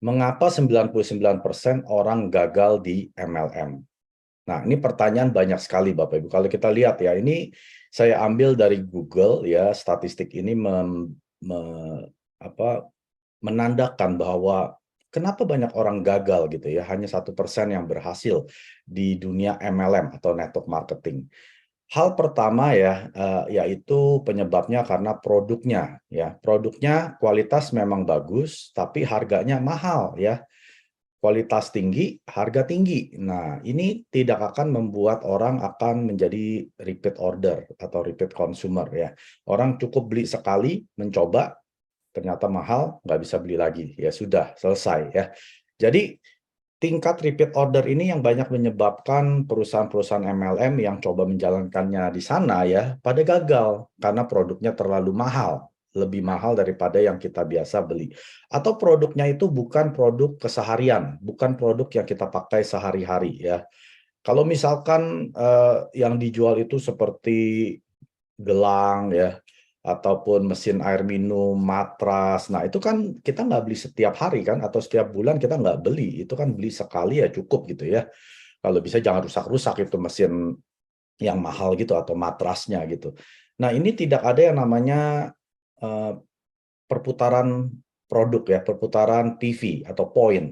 Mengapa 99% orang gagal di MLM? Nah, ini pertanyaan banyak sekali Bapak Ibu. Kalau kita lihat ya, ini saya ambil dari Google ya, statistik ini menandakan bahwa kenapa banyak orang gagal gitu ya, hanya 1% yang berhasil di dunia MLM atau network marketing. Hal pertama ya, yaitu penyebabnya karena produknya ya. Produknya kualitas memang bagus, tapi harganya mahal ya. Kualitas tinggi, harga tinggi. Nah, ini tidak akan membuat orang akan menjadi repeat order atau repeat consumer ya. Orang cukup beli sekali, mencoba, ternyata mahal, nggak bisa beli lagi. Ya sudah, selesai ya. Jadi tingkat repeat order ini yang banyak menyebabkan perusahaan-perusahaan MLM yang coba menjalankannya di sana ya pada gagal karena produknya terlalu mahal, lebih mahal daripada yang kita biasa beli. Atau produknya itu bukan produk keseharian, bukan produk yang kita pakai sehari-hari ya. Kalau misalkan yang dijual itu seperti gelang ya, ataupun mesin air minum, matras. Nah, itu kan kita nggak beli setiap hari kan, atau setiap bulan kita nggak beli. Itu kan beli sekali ya cukup gitu ya. Kalau bisa jangan rusak-rusak itu mesin yang mahal gitu atau matrasnya gitu. Nah, ini tidak ada yang namanya eh, perputaran produk ya, perputaran PV atau poin.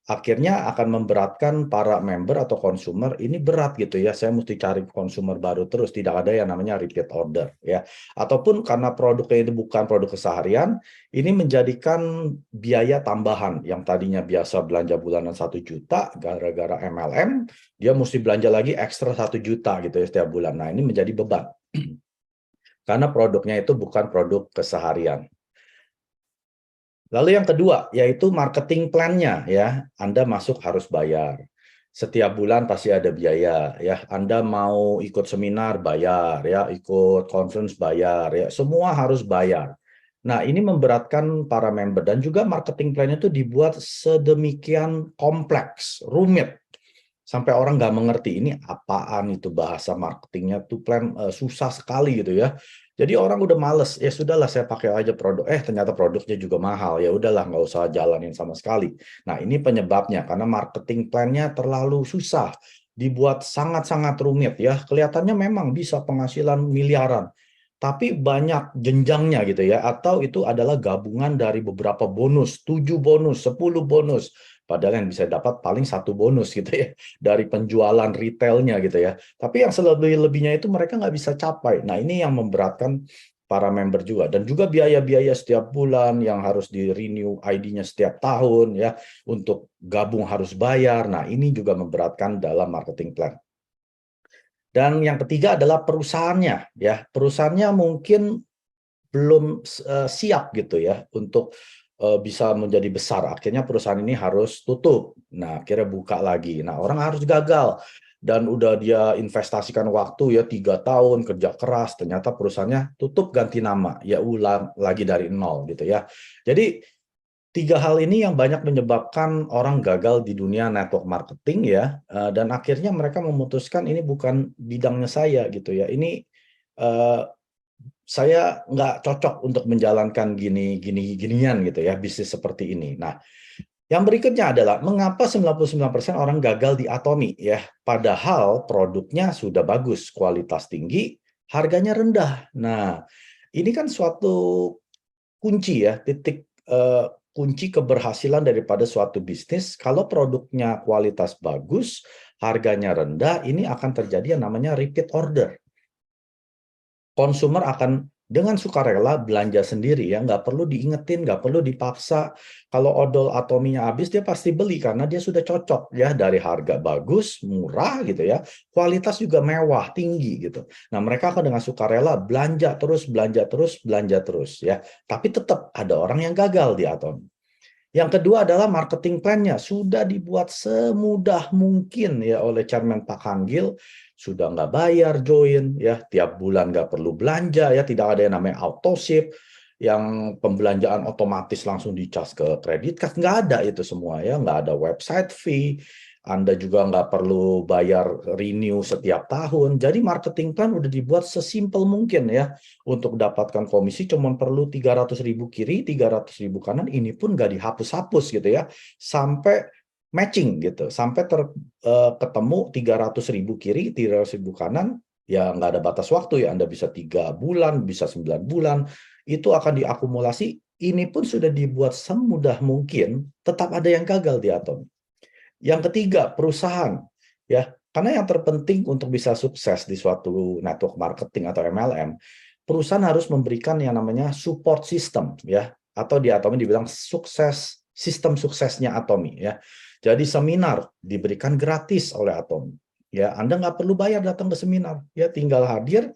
Akhirnya akan memberatkan para member atau konsumer, ini berat gitu ya, saya mesti cari konsumer baru terus, tidak ada yang namanya repeat order ya. Ataupun karena produknya itu bukan produk keseharian, ini menjadikan biaya tambahan yang tadinya biasa belanja bulanan 1 juta, gara-gara MLM, dia mesti belanja lagi ekstra 1 juta gitu ya setiap bulan. Nah ini menjadi beban, karena produknya itu bukan produk keseharian. Lalu yang kedua, yaitu marketing plan-nya ya. Anda masuk harus bayar. Setiap bulan pasti ada biaya ya. Anda mau ikut seminar bayar ya, ikut conference bayar ya. Semua harus bayar. Nah, ini memberatkan para member dan juga marketing plan itu dibuat sedemikian kompleks, rumit sampai orang nggak mengerti ini apaan itu bahasa marketingnya tuh plan susah sekali gitu ya. Jadi orang udah males, ya sudahlah saya pakai aja produk. Ternyata produknya juga mahal, ya udahlah nggak usah jalanin sama sekali. Nah ini penyebabnya karena marketing plan-nya terlalu susah, dibuat sangat-sangat rumit ya. Kelihatannya memang bisa penghasilan miliaran, tapi banyak jenjangnya gitu ya. Atau itu adalah gabungan dari beberapa bonus, 7 bonus, 10 bonus. Padahal yang bisa dapat paling 1 bonus gitu ya dari penjualan retailnya gitu ya. Tapi yang selebih-lebihnya itu mereka nggak bisa capai. Nah ini yang memberatkan para member juga. Dan juga biaya-biaya setiap bulan yang harus di-renew ID-nya setiap tahun ya. Untuk gabung harus bayar. Nah ini juga memberatkan dalam marketing plan. Dan yang ketiga adalah perusahaannya ya. Perusahaannya mungkin belum siap gitu ya untuk bisa menjadi besar. Akhirnya perusahaan ini harus tutup. Nah, akhirnya buka lagi. Nah, orang harus gagal dan udah dia investasikan waktu ya 3 tahun kerja keras, ternyata perusahaannya tutup ganti nama, ya ulang lagi dari nol gitu ya. Jadi 3 hal ini yang banyak menyebabkan orang gagal di dunia network marketing ya, dan akhirnya mereka memutuskan ini bukan bidangnya saya gitu ya. Ini eh, saya nggak cocok untuk menjalankan ginian gitu ya, bisnis seperti ini. Nah, yang berikutnya adalah mengapa 99% orang gagal di Atomi ya, padahal produknya sudah bagus, kualitas tinggi, harganya rendah. Nah, ini kan suatu kunci ya, titik kunci keberhasilan daripada suatu bisnis. Kalau produknya kualitas bagus, harganya rendah, ini akan terjadi yang namanya repeat order. Konsumer akan dengan sukarela belanja sendiri ya, nggak perlu diingetin, nggak perlu dipaksa. Kalau odol atominya habis, dia pasti beli karena dia sudah cocok ya, dari harga bagus, murah gitu ya, kualitas juga mewah, tinggi gitu. Nah mereka akan dengan sukarela belanja terus, belanja terus, belanja terus ya. Tapi tetap ada orang yang gagal di Atomi. Yang kedua adalah marketing plan-nya sudah dibuat semudah mungkin ya oleh Chairman Pak Kanggil, sudah nggak bayar join ya, tiap bulan nggak perlu belanja ya, tidak ada yang namanya auto ship, yang pembelanjaan otomatis langsung dicas ke kredit card, nggak ada itu semua ya, nggak ada website fee, Anda juga nggak perlu bayar renew setiap tahun. Jadi marketing plan udah dibuat sesimpel mungkin ya. Untuk dapatkan komisi cuma perlu 300.000 kiri, 300.000 kanan. Ini pun nggak dihapus-hapus gitu ya. Sampai matching gitu. Sampai ketemu 300.000 kiri, 300.000 kanan. Ya nggak ada batas waktu ya. Anda bisa 3 bulan, bisa 9 bulan. Itu akan diakumulasi. Ini pun sudah dibuat semudah mungkin. Tetap ada yang gagal di Atom. Yang ketiga, perusahaan. Ya, karena yang terpenting untuk bisa sukses di suatu network marketing atau MLM, perusahaan harus memberikan yang namanya support system, ya, atau di Atomi dibilang sukses, sistem suksesnya Atomi, ya. Jadi seminar diberikan gratis oleh Atomi. Ya, Anda nggak perlu bayar datang ke seminar, ya, tinggal hadir,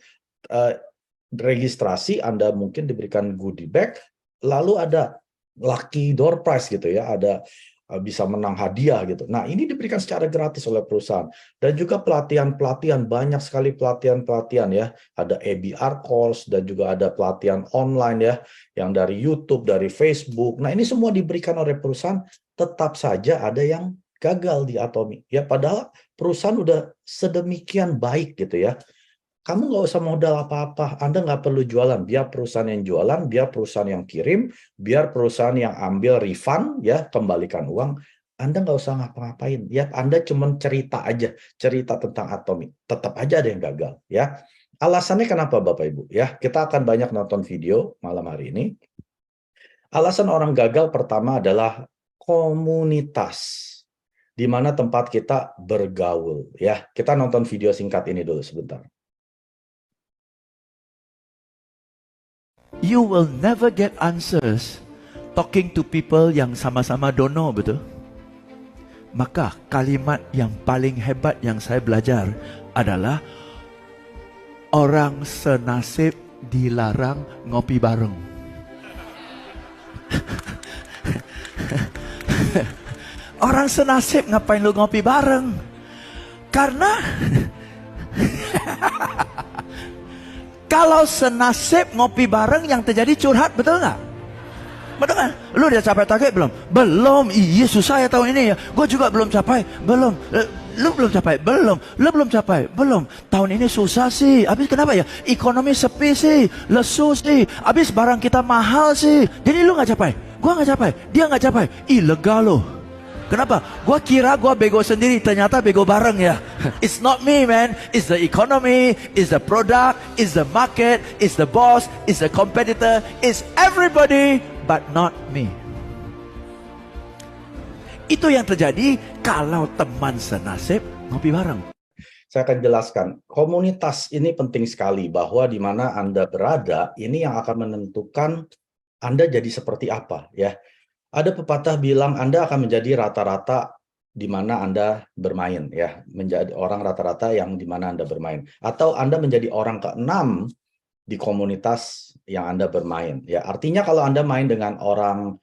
registrasi, Anda mungkin diberikan goodie bag, lalu ada lucky door prize gitu ya, ada bisa menang hadiah gitu. Nah, ini diberikan secara gratis oleh perusahaan. Dan juga pelatihan-pelatihan, banyak sekali pelatihan-pelatihan ya. Ada ABR course dan juga ada pelatihan online ya, yang dari YouTube, dari Facebook. Nah, ini semua diberikan oleh perusahaan, tetap saja ada yang gagal di Atomi. Ya, padahal perusahaan udah sedemikian baik gitu ya. Kamu nggak usah modal apa-apa, Anda nggak perlu jualan, biar perusahaan yang jualan, biar perusahaan yang kirim, biar perusahaan yang ambil refund, ya kembalikan uang, Anda nggak usah ngapa-ngapain, ya Anda cuma cerita aja, cerita tentang Atomi, tetap aja ada yang gagal, ya. Alasannya kenapa Bapak Ibu? Ya, kita akan banyak nonton video malam hari ini. Alasan orang gagal pertama adalah komunitas, di mana tempat kita bergaul, ya. Kita nonton video singkat ini dulu sebentar. You will never get answers talking to people yang sama-sama don't know, betul? Maka kalimat yang paling hebat yang saya belajar adalah orang senasib dilarang ngopi bareng. Orang senasib ngapain lu ngopi bareng? Karena kalau senasib ngopi bareng yang terjadi curhat, betul nggak? Betul kan? Lu udah capai target belum? Belum. Iya susah ya tahun ini ya. Gue juga belum capai. Belum. Lu belum capai? Belum. Lu belum capai? Belum. Tahun ini susah sih. Habis kenapa ya? Ekonomi sepi sih. Lesu sih. Habis barang kita mahal sih. Jadi lu nggak capai? Gua nggak capai. Dia nggak capai. Ilegal loh. Kenapa? Gua kira gua bego sendiri, ternyata bego bareng ya. It's not me, man. It's the economy, it's the product, it's the market, it's the boss, it's the competitor, it's everybody but not me. Itu yang terjadi kalau teman senasib ngopi bareng. Saya akan jelaskan. Komunitas ini penting sekali, bahwa di mana Anda berada ini yang akan menentukan Anda jadi seperti apa ya. Ada pepatah bilang Anda akan menjadi rata-rata di mana Anda bermain ya, menjadi orang rata-rata yang di mana Anda bermain, atau Anda menjadi orang ke-6 di komunitas yang Anda bermain ya. Artinya kalau Anda main dengan orang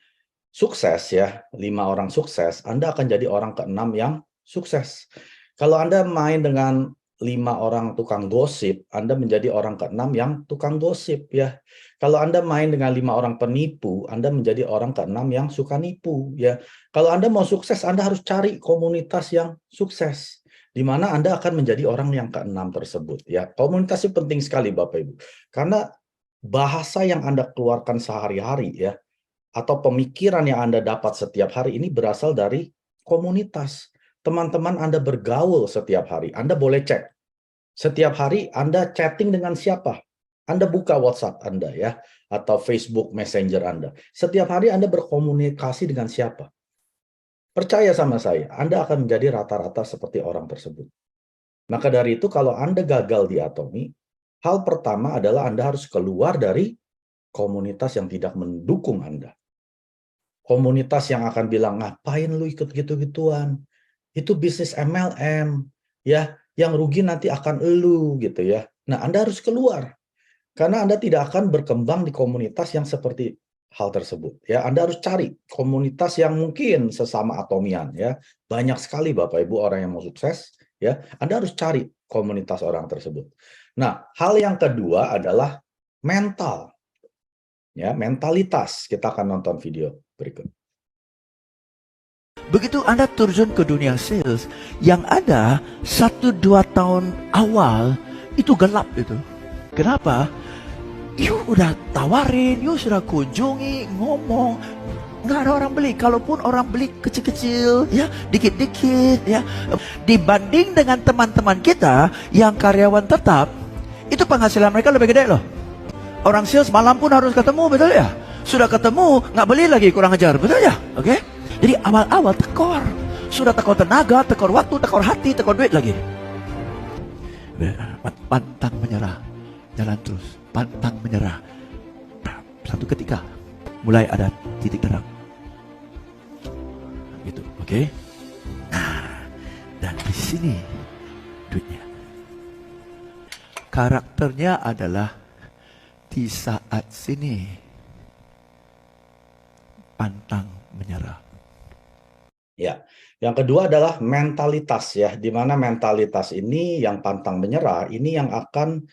sukses ya, 5 orang sukses, Anda akan jadi orang ke-6 yang sukses. Kalau Anda main dengan 5 orang tukang gosip, Anda menjadi orang ke-6 yang tukang gosip ya. Kalau Anda main dengan 5 orang penipu, Anda menjadi orang ke-6 yang suka nipu ya. Kalau Anda mau sukses, Anda harus cari komunitas yang sukses, di mana Anda akan menjadi orang yang ke-6 tersebut ya. Komunitas itu penting sekali Bapak Ibu. Karena bahasa yang Anda keluarkan sehari-hari ya, atau pemikiran yang Anda dapat setiap hari ini berasal dari komunitas. Teman-teman Anda bergaul setiap hari. Anda boleh cek. Setiap hari Anda chatting dengan siapa? Anda buka WhatsApp Anda ya, atau Facebook Messenger Anda. Setiap hari Anda berkomunikasi dengan siapa? Percaya sama saya, Anda akan menjadi rata-rata seperti orang tersebut. Maka dari itu kalau Anda gagal di Atomi, hal pertama adalah Anda harus keluar dari komunitas yang tidak mendukung Anda. Komunitas yang akan bilang, ngapain lu ikut gitu-gituan? Itu bisnis MLM, ya, yang rugi nanti akan elu gitu ya. Nah, Anda harus keluar. Karena Anda tidak akan berkembang di komunitas yang seperti hal tersebut. Ya, Anda harus cari komunitas yang mungkin sesama atomian. Ya, banyak sekali Bapak Ibu orang yang mau sukses. Ya, Anda harus cari komunitas orang tersebut. Nah, hal yang kedua adalah mental. Ya, mentalitas. Kita akan nonton video berikut. Begitu Anda terjun ke dunia sales, yang ada 1-2 tahun awal itu gelap itu. Kenapa? You udah tawarin, you sudah kunjungi, ngomong, nggak ada orang beli. Kalaupun orang beli kecil-kecil, ya dikit-dikit, ya. Dibanding dengan teman-teman kita yang karyawan tetap, itu penghasilan mereka lebih gede loh. Orang sales malam pun harus ketemu, betul ya? Sudah ketemu, nggak beli lagi, kurang ajar, betul ya? Oke? Jadi awal-awal tekor. Sudah tekor tenaga, tekor waktu, tekor hati, tekor duit lagi. Pantang menyerah. Jalan terus. Pantang menyerah. Satu ketika mulai ada titik terang. Gitu, oke? Nah, dan di sini duitnya. Karakternya adalah di saat sini pantang menyerah. Ya, yang kedua adalah mentalitas ya, di mana mentalitas ini yang pantang menyerah, ini yang akan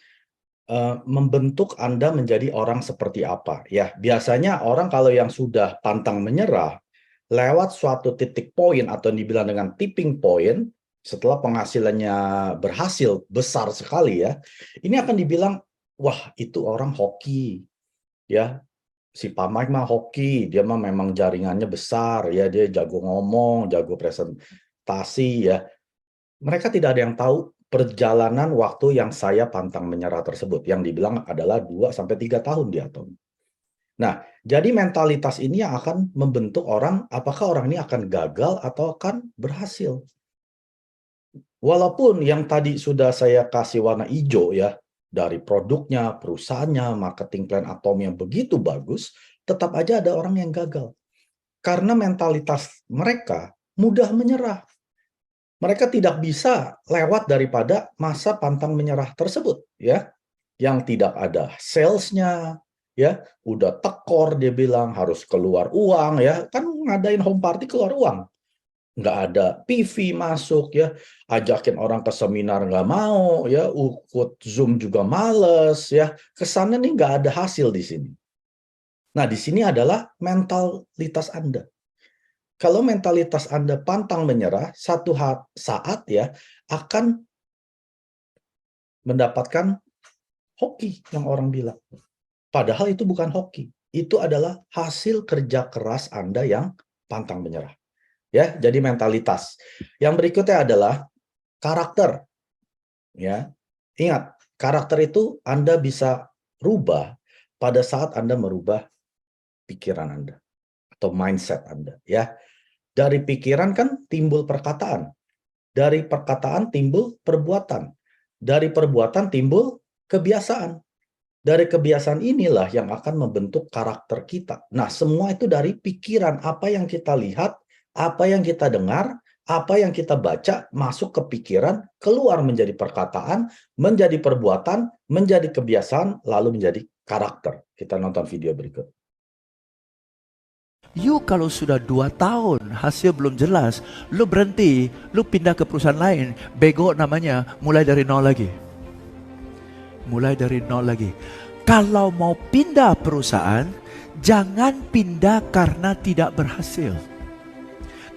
membentuk Anda menjadi orang seperti apa. Ya, biasanya orang kalau yang sudah pantang menyerah, lewat suatu titik poin atau dibilang dengan tipping point, setelah penghasilannya berhasil besar sekali ya, ini akan dibilang, wah itu orang hoki, ya. Si Pak Mike mah hoki, dia mah memang jaringannya besar, ya dia jago ngomong, jago presentasi, ya. Mereka tidak ada yang tahu perjalanan waktu yang saya pantang menyerah tersebut, yang dibilang adalah 2-3 tahun di atom. Nah, jadi mentalitas ini yang akan membentuk orang, apakah orang ini akan gagal atau akan berhasil. Walaupun yang tadi sudah saya kasih warna hijau ya, dari produknya, perusahaannya, marketing plan Atom yang begitu bagus, tetap aja ada orang yang gagal. Karena mentalitas mereka mudah menyerah. Mereka tidak bisa lewat daripada masa pantang menyerah tersebut, ya. Yang tidak ada salesnya, ya, udah tekor dia bilang harus keluar uang, ya, kan ngadain home party keluar uang. Nggak ada PV masuk ya, ajakin orang ke seminar nggak mau ya, ikut Zoom juga males ya, kesannya nih nggak ada hasil di sini. Nah, di sini adalah mentalitas Anda. Kalau mentalitas Anda pantang menyerah, satu saat ya akan mendapatkan hoki yang orang bilang. Padahal itu bukan hoki, itu adalah hasil kerja keras Anda yang pantang menyerah. Ya, jadi mentalitas. Yang berikutnya adalah karakter. Ya. Ingat, karakter itu Anda bisa rubah pada saat Anda merubah pikiran Anda atau mindset Anda, ya. Dari pikiran kan timbul perkataan. Dari perkataan timbul perbuatan. Dari perbuatan timbul kebiasaan. Dari kebiasaan inilah yang akan membentuk karakter kita. Nah, semua itu dari pikiran, apa yang kita lihat, apa yang kita dengar, apa yang kita baca, masuk ke pikiran, keluar menjadi perkataan, menjadi perbuatan, menjadi kebiasaan, lalu menjadi karakter. Kita nonton video berikut. You kalau sudah 2 tahun hasil belum jelas, lu berhenti, lu pindah ke perusahaan lain, bego namanya, mulai dari nol lagi. Mulai dari nol lagi. Kalau mau pindah perusahaan, jangan pindah karena tidak berhasil.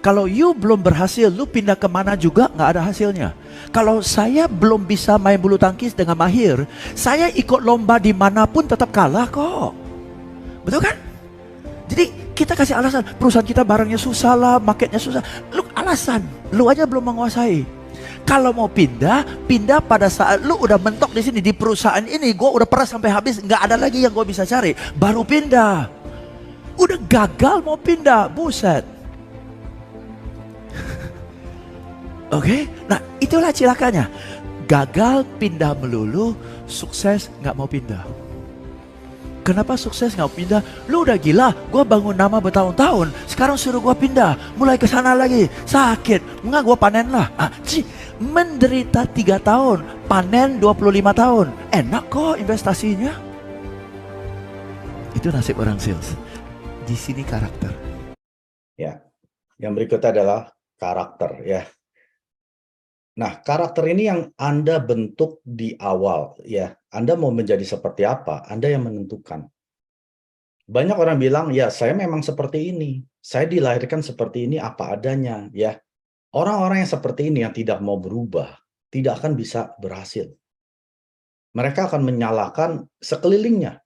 Kalau you belum berhasil, lu pindah kemana juga nggak ada hasilnya. Kalau saya belum bisa main bulu tangkis dengan mahir, saya ikut lomba dimanapun tetap kalah kok. Betul kan? Jadi kita kasih alasan, perusahaan kita barangnya susah lah, marketnya susah. Lu alasan, lu aja belum menguasai. Kalau mau pindah, pindah pada saat lu udah mentok di sini, di perusahaan ini, gue udah pernah sampai habis, nggak ada lagi yang gue bisa cari, baru pindah. Udah gagal mau pindah, buset. Oke, nah itulah cilakanya. Gagal pindah melulu, sukses nggak mau pindah. Kenapa sukses nggak mau pindah? Lu udah gila, gue bangun nama bertahun-tahun, sekarang suruh gue pindah, mulai ke sana lagi, sakit, nggak gue panen lah. Menderita 3 tahun, panen 25 tahun, enak kok investasinya. Itu nasib orang sales. Di sini karakter. Ya, yang berikutnya adalah karakter ya. Nah, karakter ini yang Anda bentuk di awal, ya. Anda mau menjadi seperti apa, Anda yang menentukan. Banyak orang bilang, ya saya memang seperti ini. Saya dilahirkan seperti ini apa adanya. Ya, orang-orang yang seperti ini yang tidak mau berubah, tidak akan bisa berhasil. Mereka akan menyalahkan sekelilingnya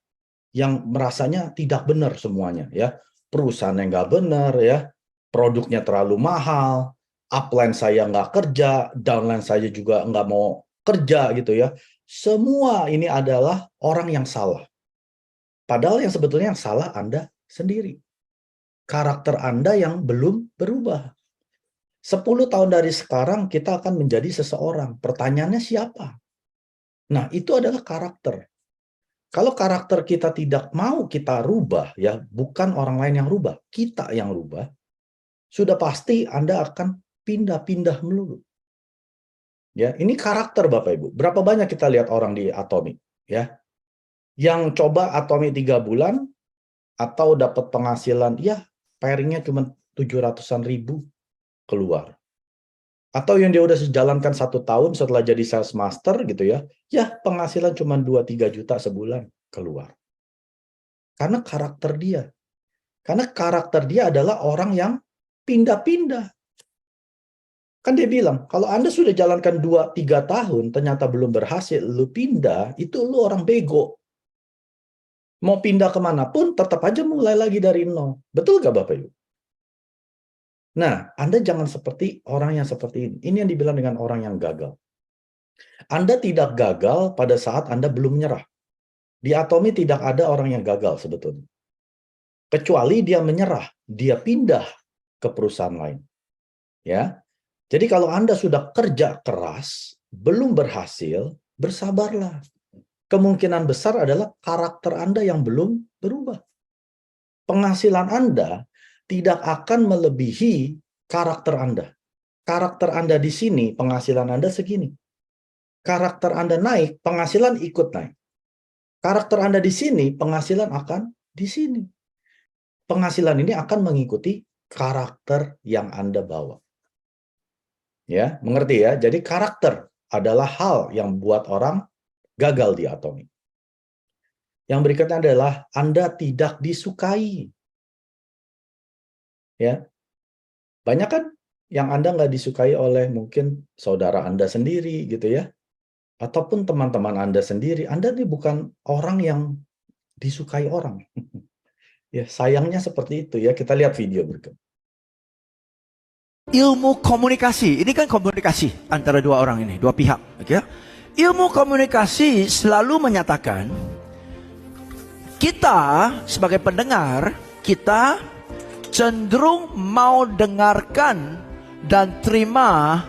yang merasanya tidak benar semuanya. Ya, perusahaan yang nggak benar, ya, produknya terlalu mahal, upline saya nggak kerja, downline saya juga nggak mau kerja gitu ya. Semua ini adalah orang yang salah. Padahal yang sebetulnya yang salah Anda sendiri. Karakter Anda yang belum berubah. 10 tahun dari sekarang kita akan menjadi seseorang. Pertanyaannya siapa? Nah, itu adalah karakter. Kalau karakter kita tidak mau kita rubah, ya bukan orang lain yang rubah, kita yang rubah, sudah pasti Anda akan pindah-pindah melulu. Ya, ini karakter Bapak Ibu. Berapa banyak kita lihat orang di Atomi, ya, yang coba Atomi 3 bulan atau dapat penghasilan, ya pairingnya cuma 700-an ribu keluar. Atau yang dia udah jalankan 1 tahun setelah jadi sales master gitu ya, ya penghasilan cuma 2-3 juta sebulan keluar. Karena karakter dia. Karena karakter dia adalah orang yang pindah-pindah. Kan dia bilang, kalau Anda sudah jalankan 2-3 tahun, ternyata belum berhasil, lu pindah, itu lu orang bego. Mau pindah kemanapun, tetap aja mulai lagi dari nol. Betul gak Bapak Ibu? Nah, Anda jangan seperti orang yang seperti ini. Ini yang dibilang dengan orang yang gagal. Anda tidak gagal pada saat Anda belum menyerah. Di Atomi tidak ada orang yang gagal sebetulnya. Kecuali dia menyerah, dia pindah ke perusahaan lain. Ya. Jadi kalau Anda sudah kerja keras, belum berhasil, bersabarlah. Kemungkinan besar adalah karakter Anda yang belum berubah. Penghasilan Anda tidak akan melebihi karakter Anda. Karakter Anda di sini, penghasilan Anda segini. Karakter Anda naik, penghasilan ikut naik. Karakter Anda di sini, penghasilan akan di sini. Penghasilan ini akan mengikuti karakter yang Anda bawa. Ya, mengerti ya? Jadi karakter adalah hal yang buat orang gagal di Atomi. Yang berikutnya adalah Anda tidak disukai. Ya, banyak kan yang Anda nggak disukai oleh mungkin saudara Anda sendiri gitu ya, ataupun teman-teman Anda sendiri. Anda ini bukan orang yang disukai orang. Ya, sayangnya seperti itu ya. Kita lihat video berikut. Ilmu komunikasi, ini kan komunikasi antara dua orang ini, dua pihak. Okay? Ilmu komunikasi selalu menyatakan kita sebagai pendengar, kita cenderung mau dengarkan dan terima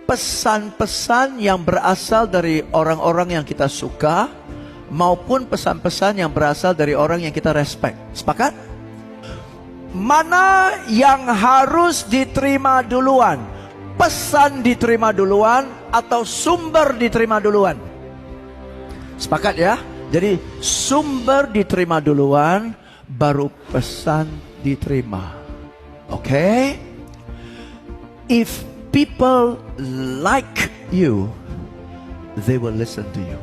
pesan-pesan yang berasal dari orang-orang yang kita suka maupun pesan-pesan yang berasal dari orang yang kita respect. Sepakat? Mana yang harus diterima duluan? Pesan diterima duluan atau sumber diterima duluan? Sepakat ya? Jadi sumber diterima duluan, baru pesan diterima. Okay? If people like you, they will listen to you.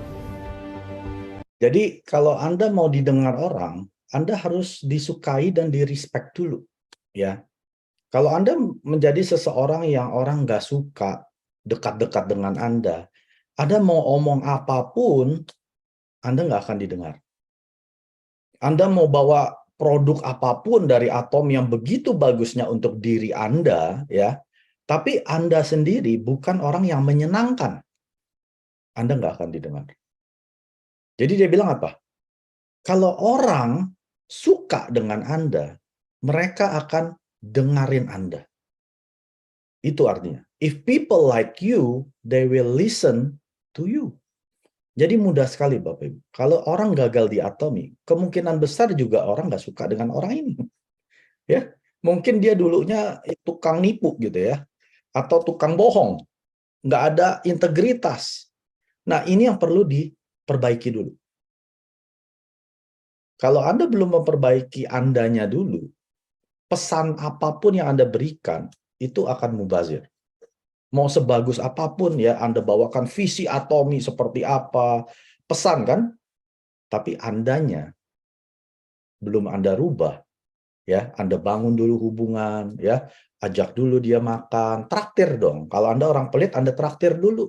Jadi kalau Anda mau didengar orang, Anda harus disukai dan di-respect dulu. Ya. Kalau Anda menjadi seseorang yang orang nggak suka dekat-dekat dengan Anda mau omong apapun, Anda nggak akan didengar. Anda mau bawa produk apapun dari Atom yang begitu bagusnya untuk diri Anda, ya, tapi Anda sendiri bukan orang yang menyenangkan, Anda nggak akan didengar. Jadi dia bilang apa? Kalau orang suka dengan Anda, mereka akan dengarin Anda. Itu artinya, if people like you, they will listen to you. Jadi mudah sekali Bapak Ibu. Kalau orang gagal di Atomi, kemungkinan besar juga orang nggak suka dengan orang ini. Ya, mungkin dia dulunya tukang nipu gitu ya, atau tukang bohong, nggak ada integritas. Nah ini yang perlu diperbaiki dulu. Kalau Anda belum memperbaiki Andanya dulu, pesan apapun yang Anda berikan itu akan mubazir. Mau sebagus apapun ya Anda bawakan visi Atomi seperti apa, pesan kan, tapi Andanya belum Anda rubah, ya, Anda bangun dulu hubungan, ya, ajak dulu dia makan, traktir dong. Kalau Anda orang pelit, Anda traktir dulu.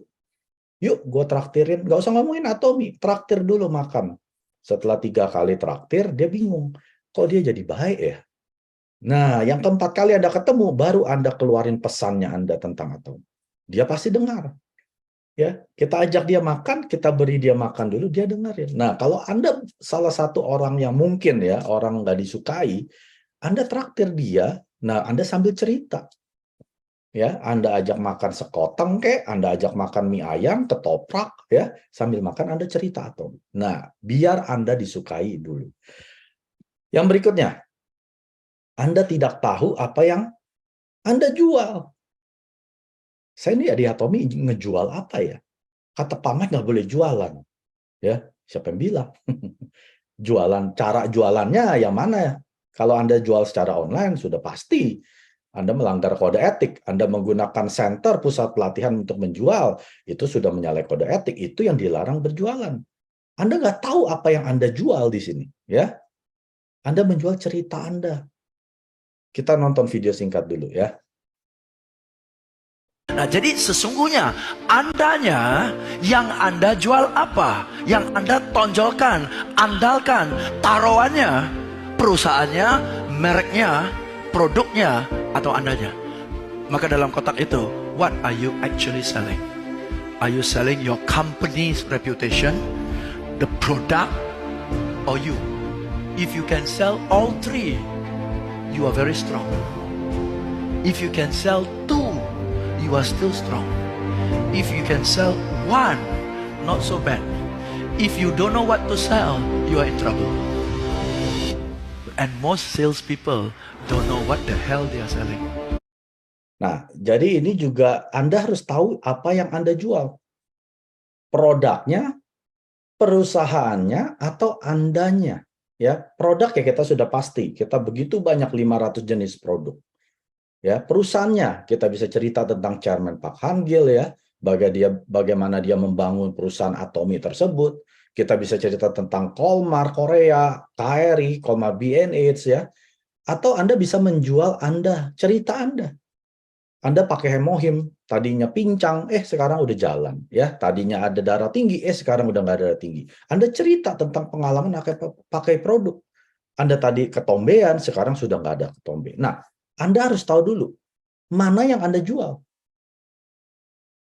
Yuk, gue traktirin. Gak usah ngomongin Atomi, traktir dulu makan. Setelah 3 kali traktir, dia bingung. Kok dia jadi baik ya? Nah, yang keempat kali Anda ketemu, baru Anda keluarin pesannya Anda tentang Atomi. Dia pasti dengar. Ya, kita ajak dia makan, kita beri dia makan dulu, dia dengerin. Nah, kalau Anda salah satu orang yang mungkin ya, orang nggak disukai, Anda traktir dia, nah Anda sambil cerita. Ya, Anda ajak makan sekoteng kek, Anda ajak makan mie ayam, ketoprak, ya, sambil makan Anda cerita atau. Nah, biar Anda disukai dulu. Yang berikutnya, Anda tidak tahu apa yang Anda jual. Saya ini ya di Atomi ngejual apa ya? Kata Pamet nggak boleh jualan. Ya, siapa yang bilang? Jualan, cara jualannya yang mana ya? Kalau Anda jual secara online, sudah pasti Anda melanggar kode etik. Anda menggunakan center pusat pelatihan untuk menjual, itu sudah menyalahi kode etik. Itu yang dilarang berjualan. Anda nggak tahu apa yang Anda jual di sini, ya? Anda menjual cerita Anda. Kita nonton video singkat dulu, ya. Nah, jadi sesungguhnya Andanya yang Anda jual apa? Yang Anda tonjolkan, andalkan, taruhannya, perusahaannya, mereknya, produknya, atau Andanya. Maka dalam kotak itu, what are you actually selling? Are you selling your company's reputation, the product, or you? If you can sell all three, you are very strong. If you can sell two, you are still strong. If you can sell one, not so bad. If you don't know what to sell, you are in trouble. And most salespeople don't know what the hell they are selling. Nah, jadi ini juga Anda harus tahu apa yang Anda jual. Produknya, perusahaannya, atau Andanya. Ya, produk ya kita sudah pasti. Kita begitu banyak 500 jenis produk. Ya, perusahaannya kita bisa cerita tentang Chairman Pak Han-gil ya, bagaimana dia membangun perusahaan Atomi tersebut. Kita bisa cerita tentang Kolmar Korea, KRI, Kolmar B&H ya. Atau Anda bisa menjual Anda, cerita Anda. Anda pakai hemohim, tadinya pincang, sekarang udah jalan ya. Tadinya ada darah tinggi, sekarang udah nggak ada darah tinggi. Anda cerita tentang pengalaman pakai produk. Anda tadi ketombean, sekarang sudah nggak ada ketombe. Nah, Anda harus tahu dulu, mana yang Anda jual.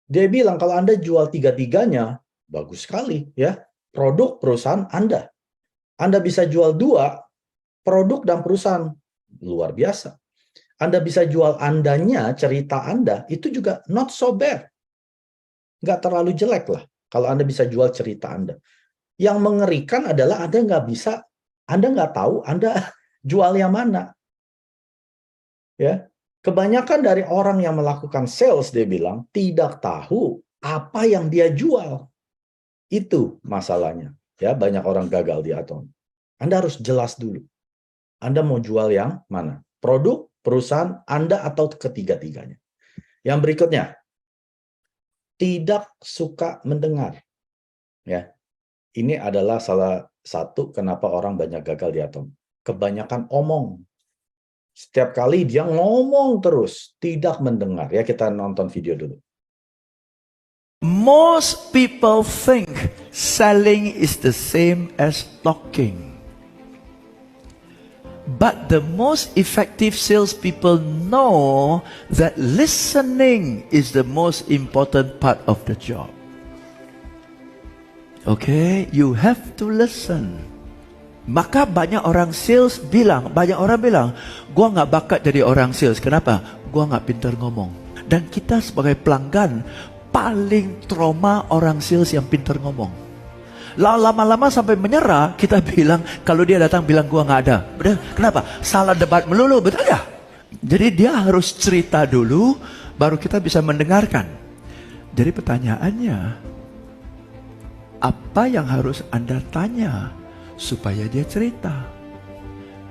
Dia bilang, kalau Anda jual tiga-tiganya, bagus sekali. Ya, produk perusahaan Anda. Anda bisa jual 2, produk dan perusahaan. Luar biasa. Anda bisa jual Andanya, cerita Anda, itu juga not so bad. Nggak terlalu jelek lah, kalau Anda bisa jual cerita Anda. Yang mengerikan adalah Anda nggak tahu Anda jual yang mana. Ya, kebanyakan dari orang yang melakukan sales, dia bilang, tidak tahu apa yang dia jual. Itu masalahnya. Ya, banyak orang gagal di Atomi. Anda harus jelas dulu. Anda mau jual yang mana? Produk, perusahaan, Anda, atau ketiga-tiganya. Yang berikutnya, tidak suka mendengar. Ya, ini adalah salah satu kenapa orang banyak gagal di Atomi. Kebanyakan omong. Setiap kali dia ngomong terus, tidak mendengar. Ya, kita nonton video dulu. Most people think selling is the same as talking. But the most effective salespeople know that listening is the most important part of the job. Okay, you have to listen. Maka banyak orang bilang, gua nggak bakat jadi orang sales. Kenapa? Gua nggak pintar ngomong. Dan kita sebagai pelanggan paling trauma orang sales yang pintar ngomong. Lama-lama sampai menyerah, kita bilang, kalau dia datang bilang gua nggak ada. Betul? Kenapa? Salah debat melulu, betul ya? Jadi dia harus cerita dulu, baru kita bisa mendengarkan. Jadi pertanyaannya, apa yang harus Anda tanya supaya dia cerita?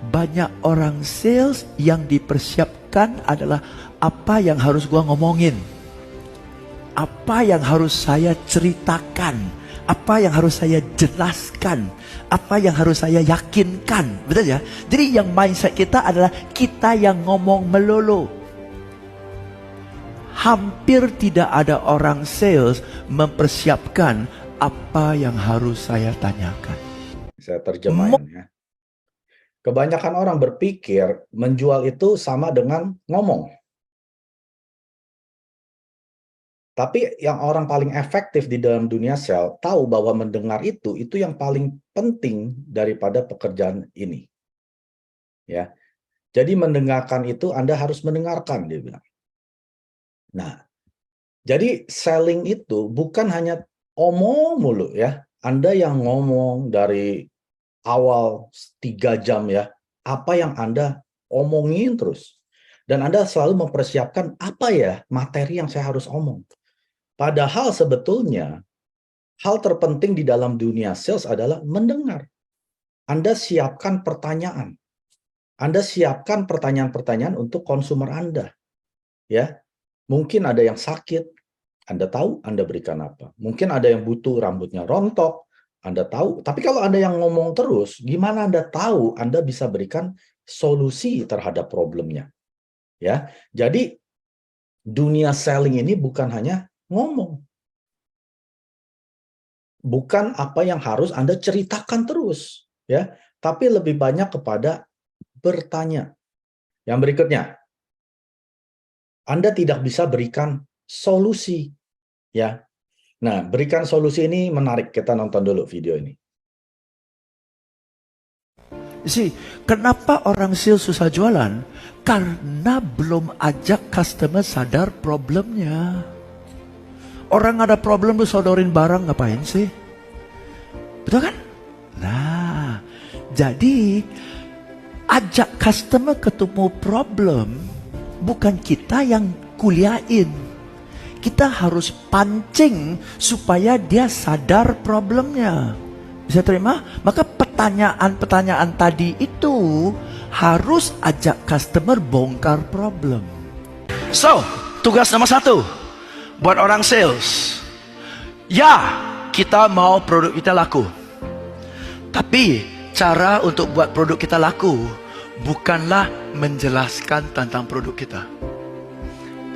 Banyak orang sales yang dipersiapkan adalah apa yang harus gua ngomongin, apa yang harus saya ceritakan, Apa yang harus saya jelaskan? Apa yang harus saya yakinkan? Betul ya? Jadi yang mindset kita adalah kita yang ngomong melulu. Hampir tidak ada orang sales mempersiapkan apa yang harus saya tanyakan. Saya terjemahin ya. Kebanyakan orang berpikir menjual itu sama dengan ngomong. Tapi yang orang paling efektif di dalam dunia sel tahu bahwa mendengar itu yang paling penting daripada pekerjaan ini. Ya. Jadi mendengarkan itu Anda harus mendengarkan, dia bilang. Nah, jadi selling itu bukan hanya omong mulu ya. Anda yang ngomong dari awal 3 jam ya, apa yang Anda omongin terus. Dan Anda selalu mempersiapkan apa ya materi yang saya harus omong. Padahal sebetulnya hal terpenting di dalam dunia sales adalah mendengar. Anda siapkan pertanyaan. Anda siapkan pertanyaan-pertanyaan untuk konsumer Anda. Ya, mungkin ada yang sakit, Anda tahu Anda berikan apa. Mungkin ada yang butuh rambutnya rontok, Anda tahu. Tapi kalau Anda yang ngomong terus, gimana Anda tahu Anda bisa berikan solusi terhadap problemnya? Ya, jadi dunia selling ini bukan hanya ngomong. Bukan apa yang harus Anda ceritakan terus, ya, tapi lebih banyak kepada bertanya. Yang berikutnya, Anda tidak bisa berikan solusi, ya. Nah, berikan solusi ini menarik. Kita nonton dulu video ini. Kenapa orang sales susah jualan? Karena belum ajak customer sadar problemnya. Orang ada problem lu sodorin barang ngapain sih? Betul kan? Nah, jadi ajak customer ketemu problem, bukan kita yang kuliahin. Kita harus pancing supaya dia sadar problemnya. Bisa terima? Maka pertanyaan-pertanyaan tadi itu harus ajak customer bongkar problem. So, tugas nomor 1 buat orang sales. Ya, kita mau produk kita laku. Tapi cara untuk buat produk kita laku bukanlah menjelaskan tentang produk kita.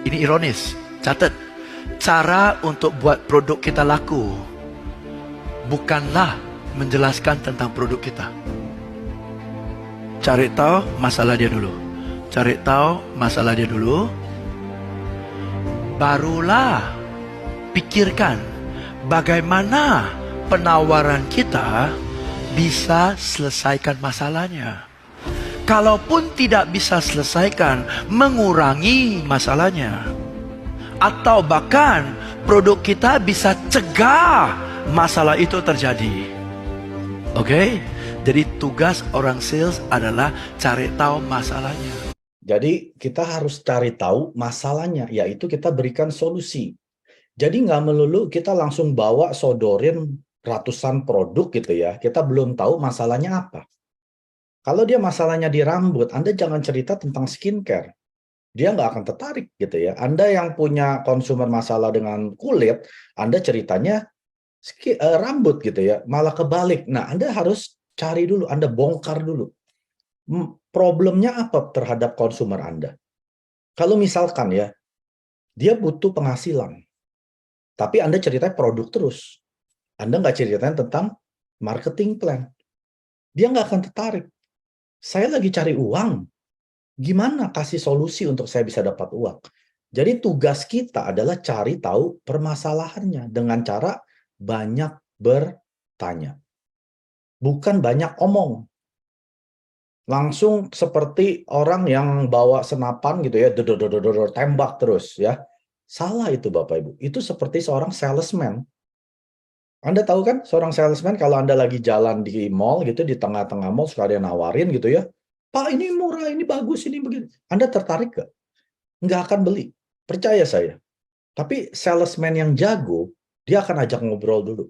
Ini ironis. Catat. Cara untuk buat produk kita laku bukanlah menjelaskan tentang produk kita. Cari tahu masalah dia dulu. Cari tahu masalah dia dulu. Barulah pikirkan bagaimana penawaran kita bisa selesaikan masalahnya. Kalaupun tidak bisa selesaikan, mengurangi masalahnya. Atau bahkan produk kita bisa cegah masalah itu terjadi. Oke? Jadi tugas orang sales adalah cari tahu masalahnya. Jadi kita harus cari tahu masalahnya, yaitu kita berikan solusi. Jadi nggak melulu kita langsung bawa sodorin ratusan produk gitu ya, kita belum tahu masalahnya apa. Kalau dia masalahnya di rambut, Anda jangan cerita tentang skincare. Dia nggak akan tertarik gitu ya. Anda yang punya konsumer masalah dengan kulit, Anda ceritanya rambut gitu ya, malah kebalik. Nah, Anda harus cari dulu, Anda bongkar dulu. Problemnya apa terhadap konsumer Anda? Kalau misalkan ya, dia butuh penghasilan, tapi Anda ceritanya produk terus. Anda nggak ceritain tentang marketing plan. Dia nggak akan tertarik. Saya lagi cari uang. Gimana kasih solusi untuk saya bisa dapat uang? Jadi tugas kita adalah cari tahu permasalahannya dengan cara banyak bertanya. Bukan banyak omong. Langsung seperti orang yang bawa senapan gitu ya, tembak terus ya. Salah itu Bapak Ibu. Itu seperti seorang salesman. Anda tahu kan seorang salesman kalau Anda lagi jalan di mall gitu, di tengah-tengah mall suka ada yang nawarin gitu ya. Pak ini murah, ini bagus, ini begini. Anda tertarik gak? Nggak akan beli. Percaya saya. Tapi salesman yang jago, dia akan ajak ngobrol dulu.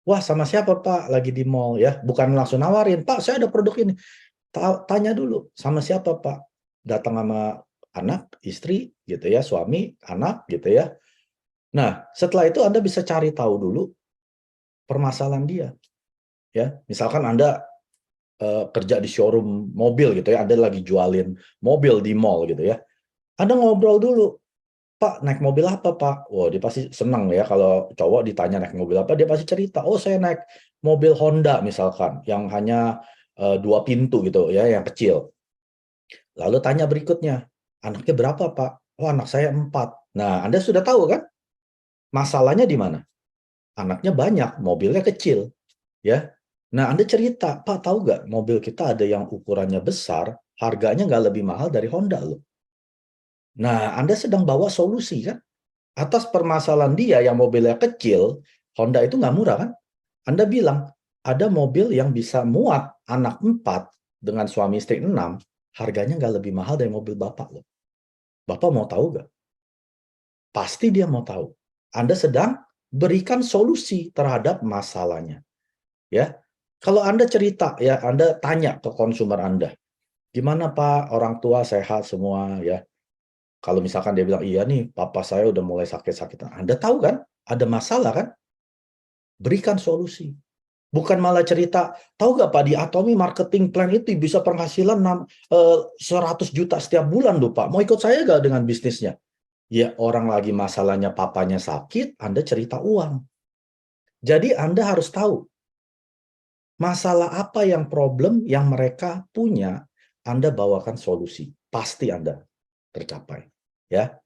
Wah sama siapa Pak lagi di mall ya? Bukan langsung nawarin, Pak saya ada produk ini. Tanya dulu, sama siapa Pak? Datang sama anak, istri gitu ya, suami, anak gitu ya. Nah setelah itu Anda bisa cari tahu dulu permasalahan dia. Ya, misalkan Anda kerja di showroom mobil gitu ya, Anda lagi jualin mobil di mall gitu ya. Anda ngobrol dulu, Pak, naik mobil apa, Pak? Wah, dia pasti senang ya kalau cowok ditanya naik mobil apa, dia pasti cerita, oh saya naik mobil Honda misalkan, yang hanya 2 pintu gitu ya, yang kecil. Lalu tanya berikutnya, anaknya berapa, Pak? Oh, anak saya 4. Nah, Anda sudah tahu kan? Masalahnya di mana? Anaknya banyak, mobilnya kecil, ya. Nah, Anda cerita, Pak, tahu nggak mobil kita ada yang ukurannya besar, harganya nggak lebih mahal dari Honda loh. Nah, Anda sedang bawa solusi kan? Atas permasalahan dia yang mobilnya kecil, Honda itu nggak murah kan? Anda bilang, ada mobil yang bisa muat anak 4 dengan suami istri 6, harganya nggak lebih mahal dari mobil Bapak loh. Bapak mau tahu nggak? Pasti dia mau tahu. Anda sedang berikan solusi terhadap masalahnya. Ya, kalau Anda cerita, ya Anda tanya ke konsumer Anda, gimana Pak, orang tua sehat semua ya? Kalau misalkan dia bilang, iya nih, papa saya udah mulai sakit-sakitan. Anda tahu kan, ada masalah kan? Berikan solusi. Bukan malah cerita, tahu nggak Pak, di Atomi marketing plan itu bisa penghasilan 100 juta setiap bulan loh Pak. Mau ikut saya nggak dengan bisnisnya? Ya orang lagi masalahnya papanya sakit, Anda cerita uang. Jadi Anda harus tahu, masalah apa yang problem yang mereka punya, Anda bawakan solusi. Pasti Anda tercapai. Ya,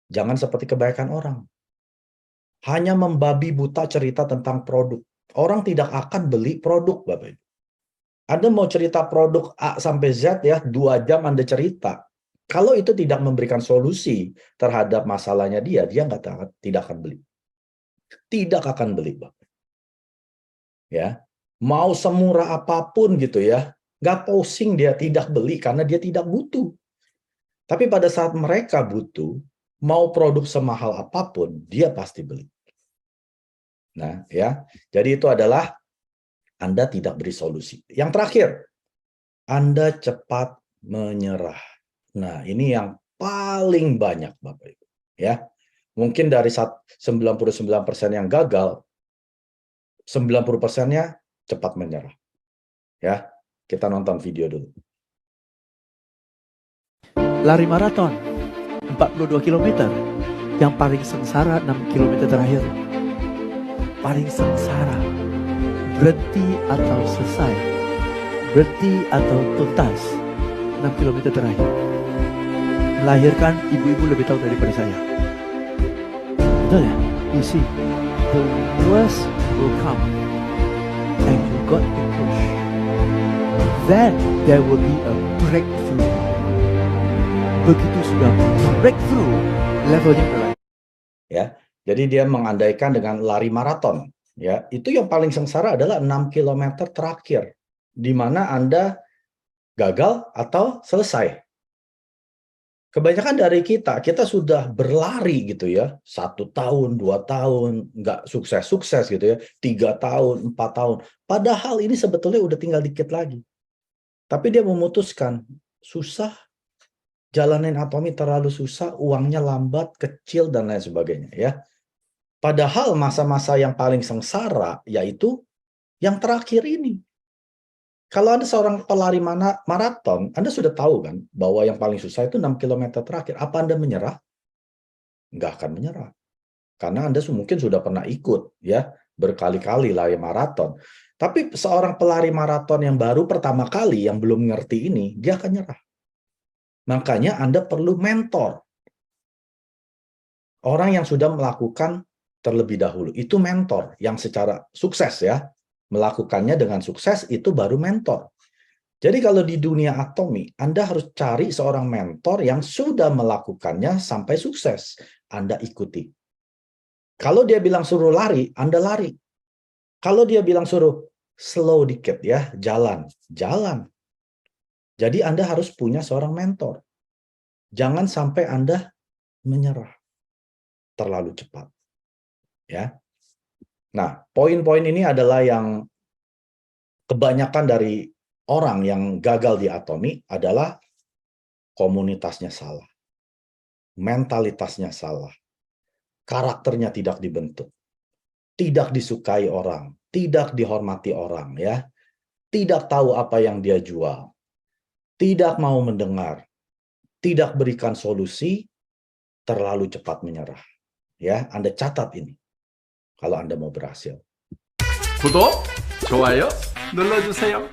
jangan seperti kebanyakan orang. Hanya membabi buta cerita tentang produk. Orang tidak akan beli produk, Bapak Ibu. Anda mau cerita produk A sampai Z ya, 2 jam Anda cerita. Kalau itu tidak memberikan solusi terhadap masalahnya dia tidak akan beli. Tidak akan beli, Bapak. Ya, mau semurah apapun gitu ya, nggak pusing dia tidak beli karena dia tidak butuh. Tapi pada saat mereka butuh, mau produk semahal apapun, dia pasti beli. Nah, ya. Jadi itu adalah Anda tidak beri solusi. Yang terakhir, Anda cepat menyerah. Nah, ini yang paling banyak, Bapak Ibu. Ya. Mungkin dari 99% yang gagal, 90%-nya cepat menyerah. Ya. Kita nonton video dulu. Lari maraton 42 km. Yang paling sengsara 6 km terakhir. Paling sengsara. Berhenti atau selesai. Berhenti atau tuntas. 6 km terakhir. Melahirkan ibu-ibu lebih tahu daripada saya. Betul ya? You see, the worst will come and you got to push. Then there will be a breakthrough. Begitu sudah breakthrough, levelnya udah lain. Ya, jadi dia mengandaikan dengan lari maraton. Ya, itu yang paling sengsara adalah 6 km terakhir, di mana Anda gagal atau selesai. Kebanyakan dari kita sudah berlari gitu ya, 1 tahun, 2 tahun, nggak sukses-sukses gitu ya, 3 tahun, 4 tahun. Padahal ini sebetulnya udah tinggal dikit lagi. Tapi dia memutuskan, susah, jalanin Atomi terlalu susah, uangnya lambat, kecil, dan lain sebagainya ya. Padahal masa-masa yang paling sengsara yaitu yang terakhir ini. Kalau Anda seorang pelari maraton, Anda sudah tahu kan bahwa yang paling susah itu 6 km terakhir. Apa Anda menyerah? Nggak akan menyerah. Karena Anda mungkin sudah pernah ikut ya berkali-kali lari maraton. Tapi seorang pelari maraton yang baru pertama kali yang belum ngerti ini, dia akan nyerah. Makanya Anda perlu mentor. Orang yang sudah melakukan terlebih dahulu. Itu mentor yang secara sukses ya. Melakukannya dengan sukses itu baru mentor. Jadi kalau di dunia Atomi, Anda harus cari seorang mentor yang sudah melakukannya sampai sukses. Anda ikuti. Kalau dia bilang suruh lari, Anda lari. Kalau dia bilang suruh slow dikit ya, jalan. Jadi Anda harus punya seorang mentor. Jangan sampai Anda menyerah terlalu cepat. Ya. Nah, poin-poin ini adalah yang kebanyakan dari orang yang gagal di Atomi adalah komunitasnya salah. Mentalitasnya salah. Karakternya tidak dibentuk. tidak disukai orang, tidak dihormati orang, ya, tidak tahu apa yang dia jual, tidak mau mendengar, tidak berikan solusi, terlalu cepat menyerah. Ya, Anda catat ini kalau Anda mau berhasil. 구독, 좋아요 눌러주세요.